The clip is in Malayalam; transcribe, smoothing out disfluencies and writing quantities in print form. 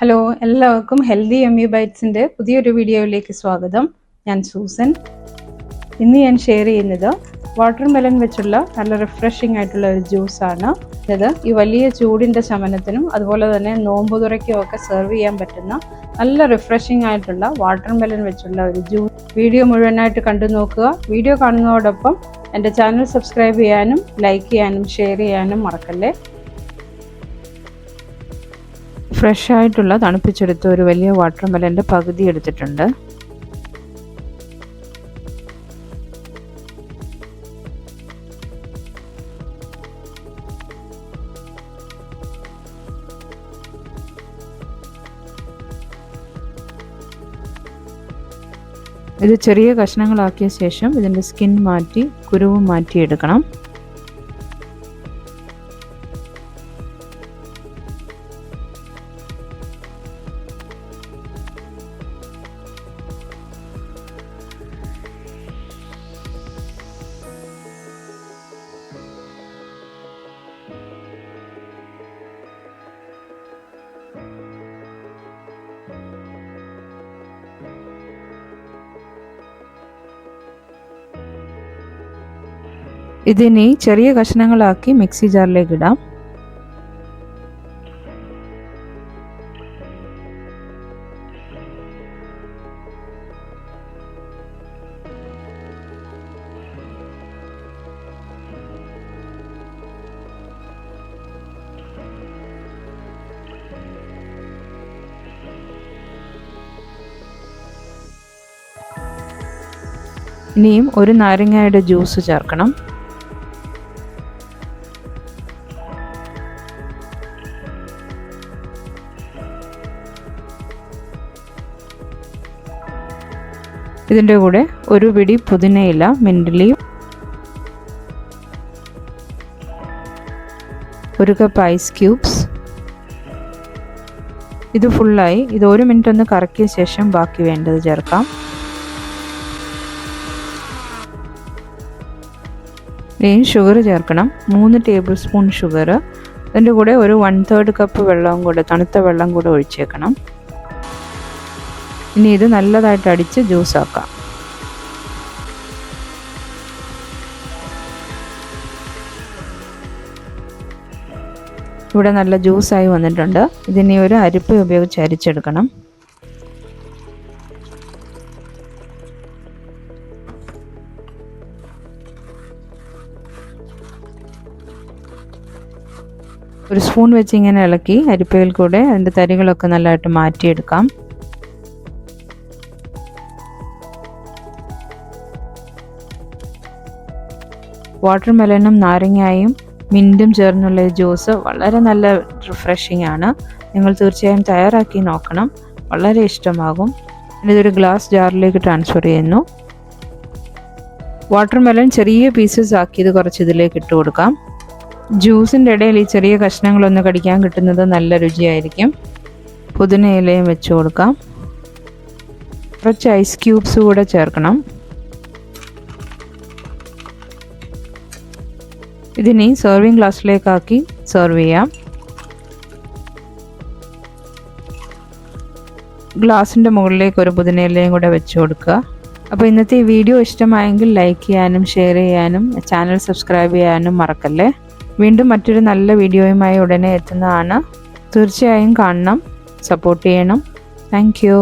ഹലോ, എല്ലാവർക്കും ഹെൽത്തി യമ്മി ബൈറ്റ്സിൻ്റെ പുതിയൊരു വീഡിയോയിലേക്ക് സ്വാഗതം. ഞാൻ സൂസൻ. ഇന്ന് ഞാൻ ഷെയർ ചെയ്യുന്നത് വാട്ടർ മെലൺ വെച്ചുള്ള നല്ല റിഫ്രഷിംഗ് ആയിട്ടുള്ള ഒരു ജ്യൂസാണ്. ഇത് ഈ വലിയ ചൂടിൻ്റെ ശമനത്തിനും അതുപോലെ തന്നെ നോമ്പ് തുറയ്ക്കും ഒക്കെ സെർവ് ചെയ്യാൻ പറ്റുന്ന നല്ല റിഫ്രഷിംഗ് ആയിട്ടുള്ള വാട്ടർ മെലൺ വെച്ചുള്ള ഒരു ജ്യൂസ്. വീഡിയോ മുഴുവനായിട്ട് കണ്ടു നോക്കുക. വീഡിയോ കാണുന്നതോടൊപ്പം എൻ്റെ ചാനൽ സബ്സ്ക്രൈബ് ചെയ്യാനും ലൈക്ക് ചെയ്യാനും ഷെയർ ചെയ്യാനും മറക്കല്ലേ. ഫ്രഷ് ആയിട്ടുള്ള തണുപ്പിച്ചെടുത്ത ഒരു വലിയ വാട്ടർ മെലൻ്റെ പകുതി എടുത്തിട്ടുണ്ട്. ഇത് ചെറിയ കഷ്ണങ്ങളാക്കിയ ശേഷം ഇതിൻ്റെ സ്കിൻ മാറ്റി കുരുവും മാറ്റിയെടുക്കണം. ഇതിനി ചെറിയ കഷ്ണങ്ങളാക്കി മിക്സി ജാറിലേക്ക് ഇടാം. ഇനിയും ഒരു നാരങ്ങയുടെ ജ്യൂസ് ചേർക്കണം. ഇതിൻ്റെ കൂടെ ഒരു പിടി പുതിനയില, മിൻറ്റ് ലീഫ്, ഒരു കപ്പ് ഐസ് ക്യൂബ്സ്. ഇത് ഫുള്ളായി. ഇത് 1 മിനിറ്റ് ഒന്ന് കറക്കിയ ശേഷം ബാക്കി വേണ്ടത് ചേർക്കാം. ഇനി ഷുഗർ ചേർക്കണം. 3 ടേബിൾ സ്പൂൺ ഷുഗർ. അതിൻ്റെ കൂടെ ഒരു 1/3 കപ്പ് വെള്ളവും കൂടെ, തണുത്ത വെള്ളം കൂടെ ഒഴിച്ചേക്കണം. ഇനി ഇത് നല്ലതായിട്ട് അടിച്ച് ജ്യൂസാക്കാം. ഇവിടെ നല്ല ജ്യൂസായി വന്നിട്ടുണ്ട്. ഇതിനി ഒരു അരിപ്പ ഉപയോഗിച്ച് അരിച്ചെടുക്കണം. ഒരു സ്പൂൺ വെച്ച് ഇങ്ങനെ ഇളക്കി അരിപ്പയിൽ കൂടെ അതിൻ്റെ തരികളൊക്കെ നല്ലതായിട്ട് മാറ്റിയെടുക്കാം. വാട്ടർ മെലനും നാരങ്ങയും മിൻറ്റും ചേർന്നുള്ള ജ്യൂസ് വളരെ നല്ല റിഫ്രഷിംഗ് ആണ്. നിങ്ങൾ തീർച്ചയായും തയ്യാറാക്കി നോക്കണം. വളരെ ഇഷ്ടമാകും. ഇതൊരു ഗ്ലാസ് ജാറിലേക്ക് ട്രാൻസ്ഫർ ചെയ്യുന്നു. വാട്ടർ മെലൻ ചെറിയ പീസസ് ആക്കിയത് കുറച്ച് ഇതിലേക്ക് ഇട്ട് കൊടുക്കാം. ജ്യൂസിൻ്റെ ഇടയിൽ ഈ ചെറിയ കഷ്ണങ്ങളൊന്ന് കടിക്കാൻ കിട്ടുന്നത് നല്ല രുചിയായിരിക്കും. പുതിന ഇലയും വെച്ച് കൊടുക്കാം. കുറച്ച് ഐസ് ക്യൂബ്സ് കൂടെ ചേർക്കണം. ഇതിനി സെർവിങ് ഗ്ലാസ്സിലേക്കാക്കി സെർവ് ചെയ്യാം. ഗ്ലാസിൻ്റെ മുകളിലേക്ക് ഒരു പുതിനയിലയും കൂടെ വെച്ച് കൊടുക്കുക. അപ്പോൾ ഇന്നത്തെ ഈ വീഡിയോ ഇഷ്ടമായെങ്കിൽ ലൈക്ക് ചെയ്യാനും ഷെയർ ചെയ്യാനും ചാനൽ സബ്സ്ക്രൈബ് ചെയ്യാനും മറക്കല്ലേ. വീണ്ടും മറ്റൊരു നല്ല വീഡിയോയുമായി ഉടനെ എത്തുന്നതാണ്. തീർച്ചയായും കാണണം, സപ്പോർട്ട് ചെയ്യണം. Thank you.